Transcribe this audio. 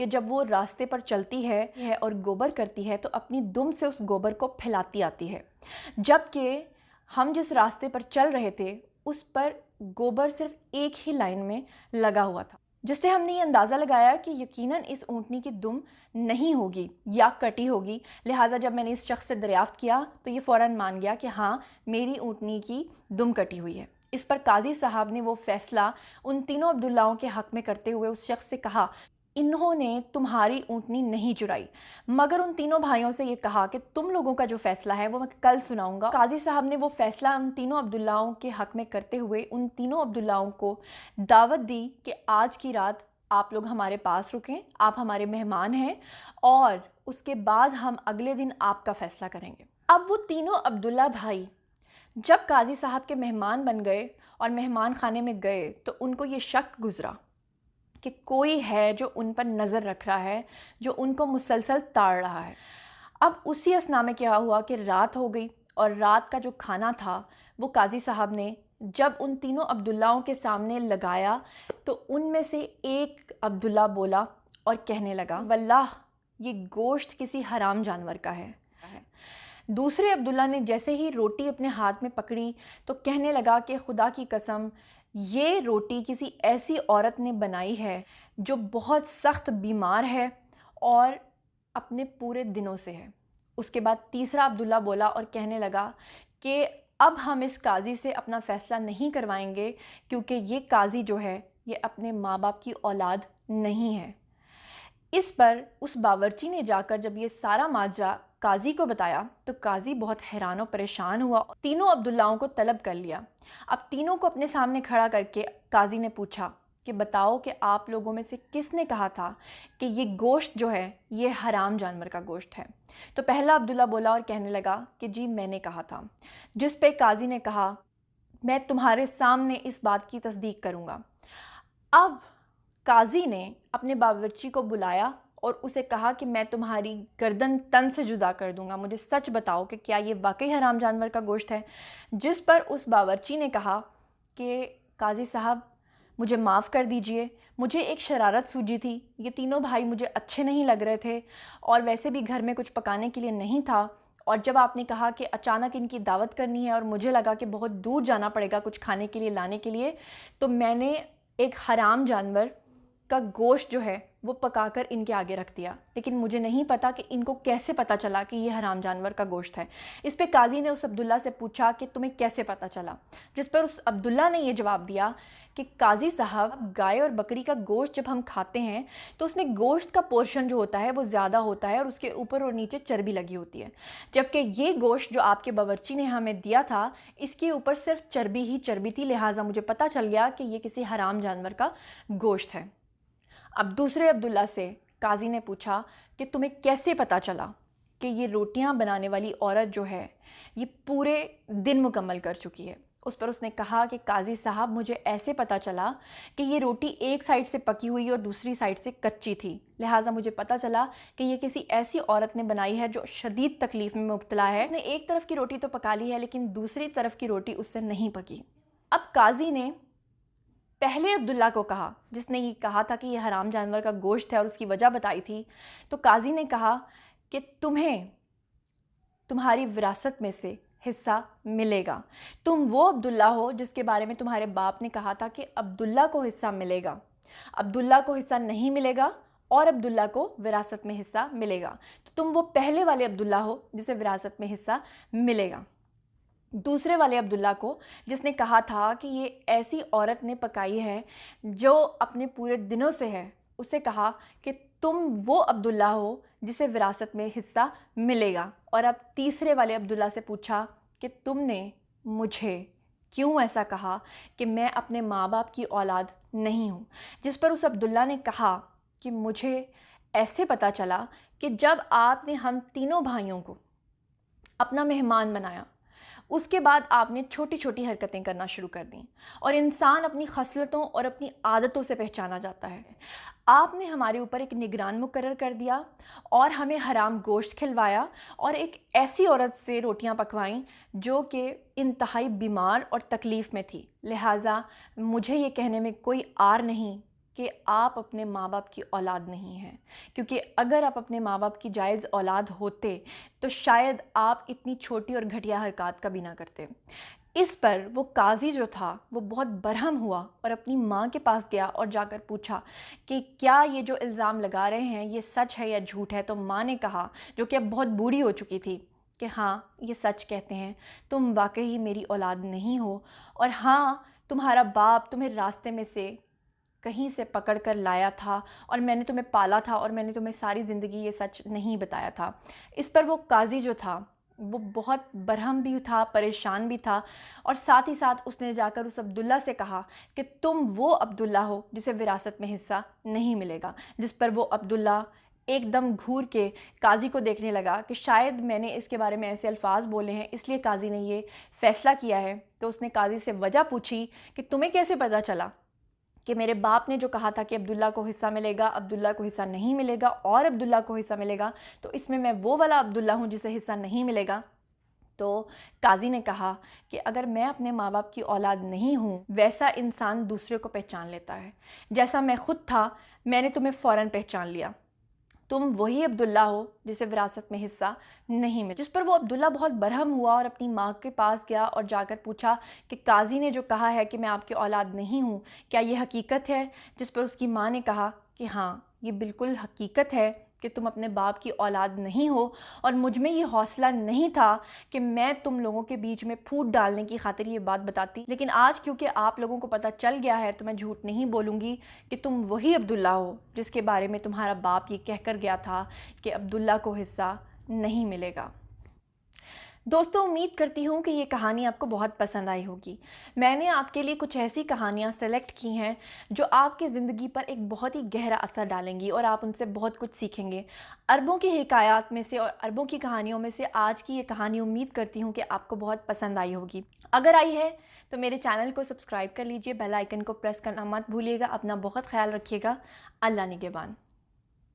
کہ جب وہ راستے پر چلتی ہے اور گوبر کرتی ہے تو اپنی دم سے اس گوبر کو پھیلاتی آتی ہے، جبکہ ہم جس راستے پر چل رہے تھے اس پر گوبر صرف ایک ہی لائن میں لگا ہوا تھا، جس سے ہم نے یہ اندازہ لگایا کہ یقیناً اس اونٹنی کی دم نہیں ہوگی یا کٹی ہوگی۔ لہٰذا جب میں نے اس شخص سے دریافت کیا تو یہ فوراً مان گیا کہ ہاں میری اونٹنی کی دم کٹی ہوئی ہے۔ اس پر قاضی صاحب نے وہ فیصلہ ان تینوں عبداللہوں کے حق میں کرتے ہوئے اس شخص سے کہا، انہوں نے تمہاری اونٹنی نہیں چرائی، مگر ان تینوں بھائیوں سے یہ کہا کہ تم لوگوں کا جو فیصلہ ہے وہ میں کل سناؤں گا۔ قاضی صاحب نے وہ فیصلہ ان تینوں عبداللہوں کے حق میں کرتے ہوئے ان تینوں عبداللہوں کو دعوت دی کہ آج کی رات آپ لوگ ہمارے پاس رکیں، آپ ہمارے مہمان ہیں، اور اس کے بعد ہم اگلے دن آپ کا فیصلہ کریں گے۔ اب وہ تینوں عبداللہ بھائی جب قاضی صاحب کے مہمان بن گئے اور مہمان خانے میں گئے تو ان کو یہ شک گزرا کہ کوئی ہے جو ان پر نظر رکھ رہا ہے، جو ان کو مسلسل تاڑ رہا ہے۔ اب اسی اثنا میں کیا ہوا کہ رات ہو گئی، اور رات کا جو کھانا تھا وہ قاضی صاحب نے جب ان تینوں عبداللہوں کے سامنے لگایا تو ان میں سے ایک عبداللہ بولا اور کہنے لگا، واللہ یہ گوشت کسی حرام جانور کا ہے۔ دوسرے عبداللہ نے جیسے ہی روٹی اپنے ہاتھ میں پکڑی تو کہنے لگا کہ خدا کی قسم یہ روٹی کسی ایسی عورت نے بنائی ہے جو بہت سخت بیمار ہے اور اپنے پورے دنوں سے ہے۔ اس کے بعد تیسرا عبداللہ بولا اور کہنے لگا کہ اب ہم اس قاضی سے اپنا فیصلہ نہیں کروائیں گے کیونکہ یہ قاضی جو ہے یہ اپنے ماں باپ کی اولاد نہیں ہے۔ اس پر اس باورچی نے جا کر جب یہ سارا ماجرا قاضی کو بتایا تو قاضی بہت حیران و پریشان ہوا، تینوں عبداللہوں کو طلب کر لیا۔ اب تینوں کو اپنے سامنے کھڑا کر کے قاضی نے پوچھا کہ بتاؤ کہ آپ لوگوں میں سے کس نے کہا تھا کہ یہ گوشت جو ہے یہ حرام جانور کا گوشت ہے؟ تو پہلا عبداللہ بولا اور کہنے لگا کہ جی میں نے کہا تھا، جس پہ قاضی نے کہا میں تمہارے سامنے اس بات کی تصدیق کروں گا۔ اب قاضی نے اپنے باورچی کو بلایا اور اسے کہا کہ میں تمہاری گردن تن سے جدا کر دوں گا، مجھے سچ بتاؤ کہ کیا یہ واقعی حرام جانور کا گوشت ہے؟ جس پر اس باورچی نے کہا کہ قاضی صاحب مجھے معاف کر دیجئے، مجھے ایک شرارت سوجی تھی، یہ تینوں بھائی مجھے اچھے نہیں لگ رہے تھے اور ویسے بھی گھر میں کچھ پکانے کے لیے نہیں تھا، اور جب آپ نے کہا کہ اچانک ان کی دعوت کرنی ہے اور مجھے لگا کہ بہت دور جانا پڑے گا کچھ کھانے کے لیے لانے کے لیے، تو میں نے ایک حرام جانور کا گوشت جو ہے وہ پکا کر ان کے آگے رکھ دیا، لیکن مجھے نہیں پتا کہ ان کو کیسے پتا چلا کہ یہ حرام جانور کا گوشت ہے۔ اس پہ قاضی نے اس عبداللہ سے پوچھا کہ تمہیں کیسے پتا چلا؟ جس پر اس عبداللہ نے یہ جواب دیا کہ قاضی صاحب گائے اور بکری کا گوشت جب ہم کھاتے ہیں تو اس میں گوشت کا پورشن جو ہوتا ہے وہ زیادہ ہوتا ہے اور اس کے اوپر اور نیچے چربی لگی ہوتی ہے، جبکہ یہ گوشت جو آپ کے باورچی نے ہمیں دیا تھا اس کے اوپر صرف چربی ہی چربی تھی، لہٰذا مجھے پتا چل گیا کہ یہ کسی حرام جانور کا گوشت ہے۔ اب دوسرے عبداللہ سے قاضی نے پوچھا کہ تمہیں کیسے پتا چلا کہ یہ روٹیاں بنانے والی عورت جو ہے یہ پورے دن مکمل کر چکی ہے؟ اس پر اس نے کہا کہ قاضی صاحب مجھے ایسے پتا چلا کہ یہ روٹی ایک سائڈ سے پکی ہوئی اور دوسری سائڈ سے کچی تھی، لہٰذا مجھے پتا چلا کہ یہ کسی ایسی عورت نے بنائی ہے جو شدید تکلیف میں مبتلا ہے۔ اس نے ایک طرف کی روٹی تو پکا لی ہے لیکن دوسری طرف کی روٹی اس سے نہیں پکی۔ اب قاضی نے پہلے عبداللہ کو کہا جس نے یہ کہا تھا کہ یہ حرام جانور کا گوشت ہے اور اس کی وجہ بتائی تھی، تو قاضی نے کہا کہ تمہیں تمہاری وراثت میں سے حصہ ملے گا، تم وہ عبداللہ ہو جس کے بارے میں تمہارے باپ نے کہا تھا کہ عبداللہ کو حصہ ملے گا، عبداللہ کو حصہ نہیں ملے گا اور عبداللہ کو وراثت میں حصہ ملے گا، تو تم وہ پہلے والے عبداللہ ہو جسے وراثت میں حصہ ملے گا۔ دوسرے والے عبداللہ کو جس نے کہا تھا کہ یہ ایسی عورت نے پکائی ہے جو اپنے پورے دنوں سے ہے، اسے کہا کہ تم وہ عبداللہ ہو جسے وراثت میں حصہ ملے گا۔ اور اب تیسرے والے عبداللہ سے پوچھا کہ تم نے مجھے کیوں ایسا کہا کہ میں اپنے ماں باپ کی اولاد نہیں ہوں؟ جس پر اس عبداللہ نے کہا کہ مجھے ایسے پتا چلا کہ جب آپ نے ہم تینوں بھائیوں کو اپنا مہمان بنایا اس کے بعد آپ نے چھوٹی چھوٹی حرکتیں کرنا شروع کر دیں، اور انسان اپنی خصلتوں اور اپنی عادتوں سے پہچانا جاتا ہے۔ آپ نے ہمارے اوپر ایک نگران مقرر کر دیا اور ہمیں حرام گوشت کھلوایا اور ایک ایسی عورت سے روٹیاں پکوائیں جو کہ انتہائی بیمار اور تکلیف میں تھی، لہٰذا مجھے یہ کہنے میں کوئی عار نہیں کہ آپ اپنے ماں باپ کی اولاد نہیں ہیں، کیونکہ اگر آپ اپنے ماں باپ کی جائز اولاد ہوتے تو شاید آپ اتنی چھوٹی اور گھٹیا حرکات کا بھی نہ کرتے۔ اس پر وہ قاضی جو تھا وہ بہت برہم ہوا اور اپنی ماں کے پاس گیا اور جا کر پوچھا کہ کیا یہ جو الزام لگا رہے ہیں یہ سچ ہے یا جھوٹ ہے؟ تو ماں نے کہا، جو کہ اب بہت بوڑھی ہو چکی تھی، کہ ہاں یہ سچ کہتے ہیں، تم واقعی میری اولاد نہیں ہو، اور ہاں تمہارا باپ تمہیں راستے میں سے کہیں سے پکڑ کر لایا تھا اور میں نے تمہیں پالا تھا اور میں نے تمہیں ساری زندگی یہ سچ نہیں بتایا تھا۔ اس پر وہ قاضی جو تھا وہ بہت برہم بھی تھا، پریشان بھی تھا، اور ساتھ ہی ساتھ اس نے جا کر اس عبداللہ سے کہا کہ تم وہ عبداللہ ہو جسے وراثت میں حصہ نہیں ملے گا۔ جس پر وہ عبداللہ ایک دم گھور کے قاضی کو دیکھنے لگا کہ شاید میں نے اس کے بارے میں ایسے الفاظ بولے ہیں اس لیے قاضی نے یہ فیصلہ کیا ہے۔ تو اس نے قاضی سے وجہ پوچھی کہ تمہیں کیسے پتہ چلا کہ میرے باپ نے جو کہا تھا کہ عبداللہ کو حصہ ملے گا، عبداللہ کو حصہ نہیں ملے گا اور عبداللہ کو حصہ ملے گا، تو اس میں وہ والا عبداللہ ہوں جسے حصہ نہیں ملے گا؟ تو قاضی نے کہا کہ اگر میں اپنے ماں باپ کی اولاد نہیں ہوں، ویسا انسان دوسرے کو پہچان لیتا ہے، جیسا میں خود تھا، میں نے تمہیں فوراً پہچان لیا، تم وہی عبداللہ ہو جسے وراثت میں حصہ نہیں ملا۔ جس پر وہ عبداللہ بہت برہم ہوا اور اپنی ماں کے پاس گیا اور جا کر پوچھا کہ قاضی نے جو کہا ہے کہ میں آپ کی اولاد نہیں ہوں، کیا یہ حقیقت ہے؟ جس پر اس کی ماں نے کہا کہ ہاں یہ بالکل حقیقت ہے کہ تم اپنے باپ کی اولاد نہیں ہو، اور مجھ میں یہ حوصلہ نہیں تھا کہ میں تم لوگوں کے بیچ میں پھوٹ ڈالنے کی خاطر یہ بات بتاتی، لیکن آج کیونکہ آپ لوگوں کو پتہ چل گیا ہے تو میں جھوٹ نہیں بولوں گی کہ تم وہی عبداللہ ہو جس کے بارے میں تمہارا باپ یہ کہہ کر گیا تھا کہ عبداللہ کو حصہ نہیں ملے گا۔ دوستوں، امید کرتی ہوں کہ یہ کہانی آپ کو بہت پسند آئی ہوگی۔ میں نے آپ کے لیے کچھ ایسی کہانیاں سلیکٹ کی ہیں جو آپ کی زندگی پر ایک بہت ہی گہرا اثر ڈالیں گی اور آپ ان سے بہت کچھ سیکھیں گے۔ عربوں کی حکایات میں سے اور عربوں کی کہانیوں میں سے آج کی یہ کہانی امید کرتی ہوں کہ آپ کو بہت پسند آئی ہوگی۔ اگر آئی ہے تو میرے چینل کو سبسکرائب کر لیجئے، بیل آئیکن کو پریس کرنا مت بھولیے گا۔ اپنا بہت خیال رکھیے گا۔ اللہ نگہبان۔